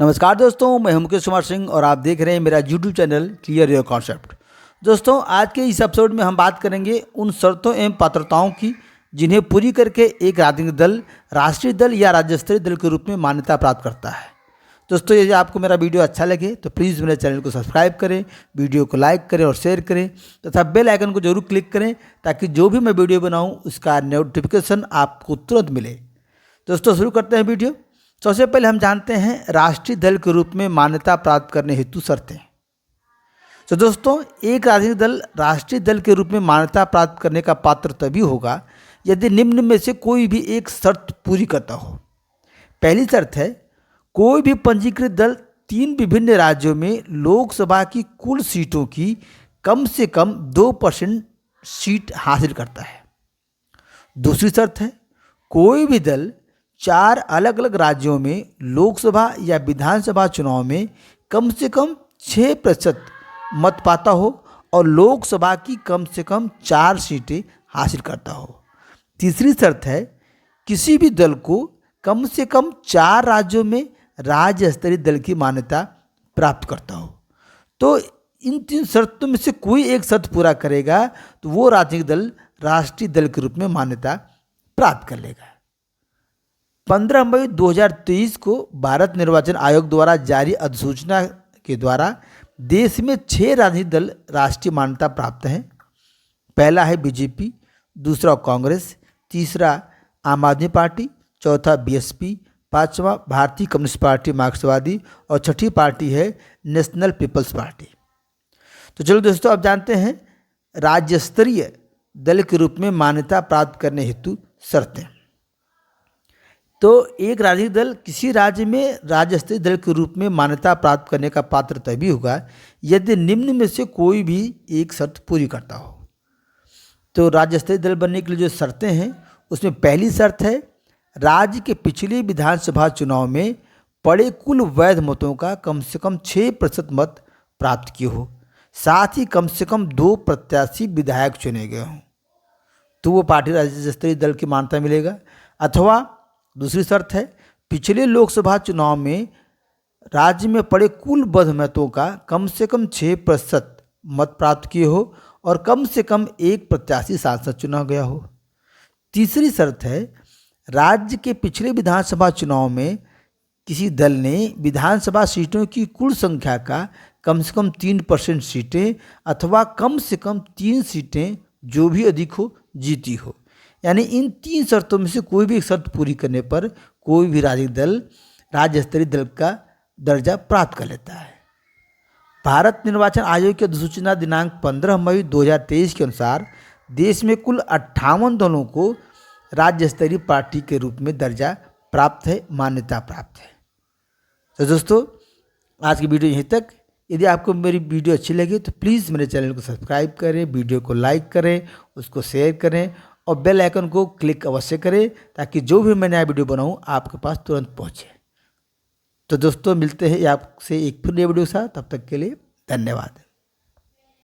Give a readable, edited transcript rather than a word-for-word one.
नमस्कार दोस्तों, मैं हूं मुकेश कुमार सिंह और आप देख रहे हैं मेरा YouTube channel clear your concept. दोस्तों, आज के इस एपिसोड में हम बात करेंगे उन शर्तों एवं पात्रताओं की जिन्हें पूरी करके एक राजनीतिक दल राष्ट्रीय दल या राज्य स्तरीय दल के रूप में मान्यता प्राप्त करता है। दोस्तों, यदि आपको मेरा वीडियो अच्छा लगे तो प्लीज़ मेरे चैनल को सब्सक्राइब करें, वीडियो को लाइक करें और शेयर करें तथा बेल आइकन को जरूर क्लिक करें ताकि जो भी मैं वीडियो बनाऊँ उसका नोटिफिकेशन आपको तुरंत मिले। दोस्तों, शुरू करते हैं वीडियो। सबसे पहले हम जानते हैं राष्ट्रीय दल के रूप में मान्यता प्राप्त करने हेतु शर्तें। तो दोस्तों, एक राजनीतिक दल राष्ट्रीय दल के रूप में मान्यता प्राप्त करने का पात्र तभी होगा यदि निम्न में से कोई भी एक शर्त पूरी करता हो। पहली शर्त है, कोई भी पंजीकृत दल 3 विभिन्न राज्यों में लोकसभा की कुल सीटों की कम से कम 2% सीट हासिल करता है। दूसरी शर्त है, कोई भी दल 4 अलग अलग राज्यों में लोकसभा या विधानसभा चुनाव में कम से कम 6% मत पाता हो और लोकसभा की कम से कम 4 सीटें हासिल करता हो। तीसरी शर्त है, किसी भी दल को कम से कम 4 राज्यों में राज्य स्तरीय दल की मान्यता प्राप्त करता हो। तो इन 3 शर्तों में से कोई एक शर्त पूरा करेगा तो वो राजनीतिक दल राष्ट्रीय दल के रूप में मान्यता प्राप्त कर लेगा। 15 मई 2023 को भारत निर्वाचन आयोग द्वारा जारी अधिसूचना के द्वारा देश में 6 राजनीतिक दल राष्ट्रीय मान्यता प्राप्त हैं। पहला है बीजेपी, दूसरा कांग्रेस, तीसरा आम आदमी पार्टी, चौथा बीएसपी, पांचवा भारतीय कम्युनिस्ट पार्टी मार्क्सवादी और छठी पार्टी है नेशनल पीपल्स पार्टी। तो चलो दोस्तों, अब जानते हैं राज्य स्तरीय दल के रूप में मान्यता प्राप्त करने हेतु शर्तें। तो एक राजनीतिक दल किसी राज्य में राज्य स्तरीय दल के रूप में मान्यता प्राप्त करने का पात्र तभी होगा यदि निम्न में से कोई भी एक शर्त पूरी करता हो। तो राज्य स्तरीय दल बनने के लिए जो शर्तें हैं उसमें पहली शर्त है, राज्य के पिछले विधानसभा चुनाव में पड़े कुल वैध मतों का कम से कम 6% मत प्राप्त किए हो, साथ ही कम से कम 2 प्रत्याशी विधायक चुने गए हों, तो वो पार्टी राज्य स्तरीय दल की मान्यता मिलेगा। अथवा दूसरी शर्त है, पिछले लोकसभा चुनाव में राज्य में पड़े कुल वैध मतों का कम से कम 6% मत प्राप्त किए हो और कम से कम 1 प्रत्याशी सांसद चुना गया हो। तीसरी शर्त है, राज्य के पिछले विधानसभा चुनाव में किसी दल ने विधानसभा सीटों की कुल संख्या का कम से कम 3% सीटें अथवा कम से कम 3 सीटें जो भी अधिक हो जीती हो। यानी इन 3 शर्तों में से कोई भी एक शर्त पूरी करने पर कोई भी राजनीतिक दल राज्य स्तरीय दल का दर्जा प्राप्त कर लेता है। भारत निर्वाचन आयोग की अधिसूचना दिनांक 15 मई 2023 के अनुसार देश में कुल 58 दलों को राज्य स्तरीय पार्टी के रूप में दर्जा प्राप्त है, मान्यता प्राप्त है। तो दोस्तों, आज की वीडियो यहीं तक। यदि आपको मेरी वीडियो अच्छी लगी तो प्लीज़ मेरे चैनल को सब्सक्राइब करें, वीडियो को लाइक करें, उसको शेयर करें और बेल आइकन को क्लिक अवश्य करें ताकि जो भी मैं नया वीडियो बनाऊं आपके पास तुरंत पहुंचे। तो दोस्तों, मिलते हैं आपसे एक फिर नए वीडियो के साथ। तब तक के लिए धन्यवाद।